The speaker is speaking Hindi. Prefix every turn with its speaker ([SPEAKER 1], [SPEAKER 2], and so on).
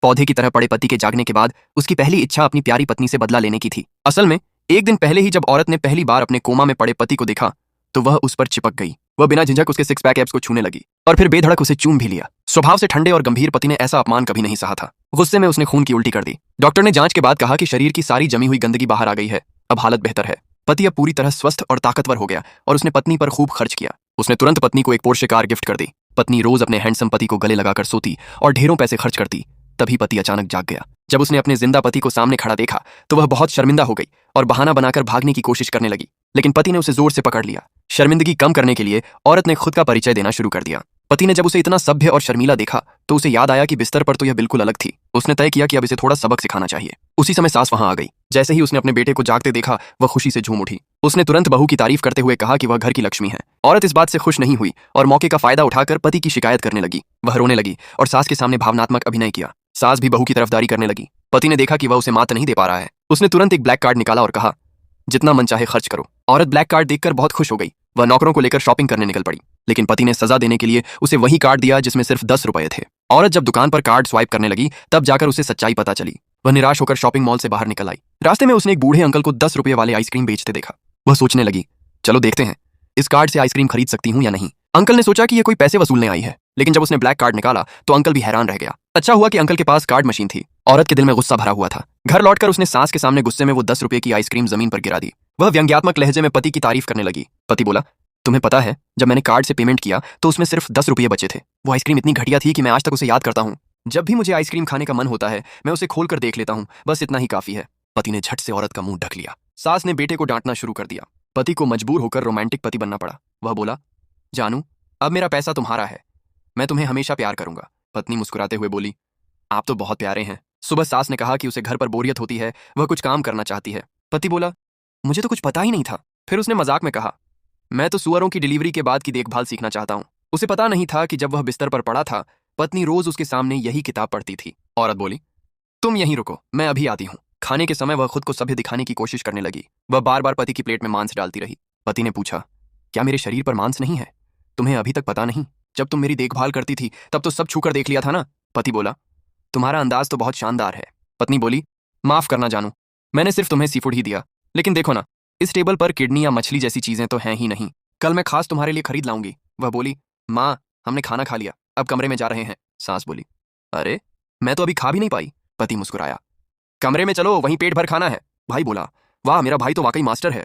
[SPEAKER 1] पौधे की तरह पड़े पति के जागने के बाद उसकी पहली इच्छा अपनी प्यारी पत्नी से बदला लेने की थी। असल में एक दिन पहले ही जब औरत ने पहली बार अपने कोमा में पड़े पति को देखा तो वह उस पर चिपक गई। वह बिना झिझक उसके सिक्स पैक एब्स को छूने लगी और फिर बेधड़क उसे चूम भी लिया। स्वभाव से ठंडे और गंभीर पति ने ऐसा अपमान कभी नहीं सहा था। गुस्से में उसने खून की उल्टी कर दी। डॉक्टर ने जांच के बाद कहा कि शरीर की सारी जमी हुई गंदगी बाहर आ गई है, अब हालत बेहतर है। पति अब पूरी तरह स्वस्थ और ताकतवर हो गया और उसने पत्नी पर खूब खर्च किया। उसने तुरंत पत्नी को एक पोर्शे कार गिफ्ट कर दी। पत्नी रोज अपने हैंडसम पति को गले लगाकर सोती और ढेरों पैसे खर्च करती। तभी पति अचानक जाग गया। जब उसने अपने जिंदा पति को सामने खड़ा देखा तो वह बहुत शर्मिंदा हो गई और बहाना बनाकर भागने की कोशिश करने लगी, लेकिन पति ने उसे जोर से पकड़ लिया। शर्मिंदगी कम करने के लिए औरत ने खुद का परिचय देना शुरू कर दिया। पति ने जब उसे इतना सभ्य और शर्मीला देखा तो उसे याद आया कि बिस्तर पर तो यह बिल्कुल अलग थी। उसने तय किया कि अब इसे थोड़ा सबक सिखाना चाहिए। उसी समय सास वहां आ गई। जैसे ही उसने अपने बेटे को जागते देखा वह खुशी से झूम उठी। उसने तुरंत बहू की तारीफ करते हुए कहा कि वह घर की लक्ष्मी है। औरत इस बात से खुश नहीं हुई और मौके का फायदा उठाकर पति की शिकायत करने लगी। वह रोने लगी और सास के सामने भावनात्मक अभिनय किया। सास भी बहू की तरफदारी करने लगी। पति ने देखा कि वह उसे मात नहीं दे पा रहा है। उसने तुरंत एक ब्लैक कार्ड निकाला और कहा, जितना मन चाहे खर्च करो। औरत ब्लैक कार्ड देखकर बहुत खुश हो गई। वह नौकरों को लेकर शॉपिंग करने निकल पड़ी, लेकिन पति ने सजा देने के लिए उसे वही कार्ड दिया जिसमें सिर्फ 10 रुपए थे। औरत जब दुकान पर कार्ड स्वाइप करने लगी तब जाकर उसे सच्चाई पता चली। वह निराश होकर शॉपिंग मॉल से बाहर निकल आई। रास्ते में उसने एक बूढ़े अंकल को 10 रुपए वाले आइसक्रीम बेचते देखा। वह सोचने लगी, चलो देखते हैं इस कार्ड से आइसक्रीम खरीद सकती हूँ या नहीं। अंकल ने सोचा कि यह कोई पैसे वसूलने आई है, लेकिन जब उसने ब्लैक कार्ड निकाला तो अंकल भी हैरान रह गया। अच्छा हुआ कि अंकल के पास कार्ड मशीन थी। औरत के दिल में गुस्सा भरा हुआ था। घर लौटकर उसने सास के सामने गुस्से में वो 10 रुपए की आइसक्रीम जमीन पर गिरा दी। वह व्यंग्यात्मक लहजे में पति की तारीफ करने लगी। पति बोला, तुम्हें पता है जब मैंने कार्ड से पेमेंट किया तो उसमें सिर्फ 10 रुपये बचे थे। वो आइसक्रीम इतनी घटिया थी कि मैं आज तक उसे याद करता हूँ। जब भी मुझे आइसक्रीम खाने का मन होता है मैं उसे खोल कर देख लेता हूँ, बस इतना ही काफी है। पति ने झट से औरत का मुंह ढक लिया। सास ने बेटे को डांटना शुरू कर दिया। पति को मजबूर होकर रोमांटिक पति बनना पड़ा। वह बोला, जानू अब मेरा पैसा तुम्हारा है, मैं तुम्हें हमेशा प्यार करूंगा। पत्नी मुस्कुराते हुए बोली, आप तो बहुत प्यारे हैं। सुबह सास ने कहा कि उसे घर पर बोरियत होती है, वह कुछ काम करना चाहती है। पति बोला, मुझे तो कुछ पता ही नहीं था। फिर उसने मजाक में कहा, मैं तो सुअरों की डिलीवरी के बाद की देखभाल सीखना चाहता हूँ। उसे पता नहीं था कि जब वह बिस्तर पर पड़ा था पत्नी रोज उसके सामने यही किताब पढ़ती थी। औरत बोली, तुम यहीं रुको, मैं अभी आती हूँ। खाने के समय वह खुद को सभ्य दिखाने की कोशिश करने लगी। वह बार बार पति की प्लेट में मांस डालती रही। पति ने पूछा, क्या मेरे शरीर पर मांस नहीं है? तुम्हें अभी तक पता नहीं? जब तुम मेरी देखभाल करती थी तब तो सब छूकर देख लिया था ना? पति बोला, तुम्हारा अंदाज तो बहुत शानदार है। पत्नी बोली, माफ करना जानू, मैंने सिर्फ तुम्हें सी फूड ही दिया, लेकिन देखो ना, इस टेबल पर किडनी या मछली जैसी चीजें तो हैं ही नहीं। कल मैं खास तुम्हारे लिए खरीद लाऊंगी। वह बोली, माँ हमने खाना खा लिया, अब कमरे में जा रहे हैं। सास बोली, अरे मैं तो अभी खा भी नहीं पाई। पति मुस्कुराया, कमरे में चलो, वहीं पेट भर खाना है। भाई बोला, वाह मेरा भाई तो वाकई मास्टर है।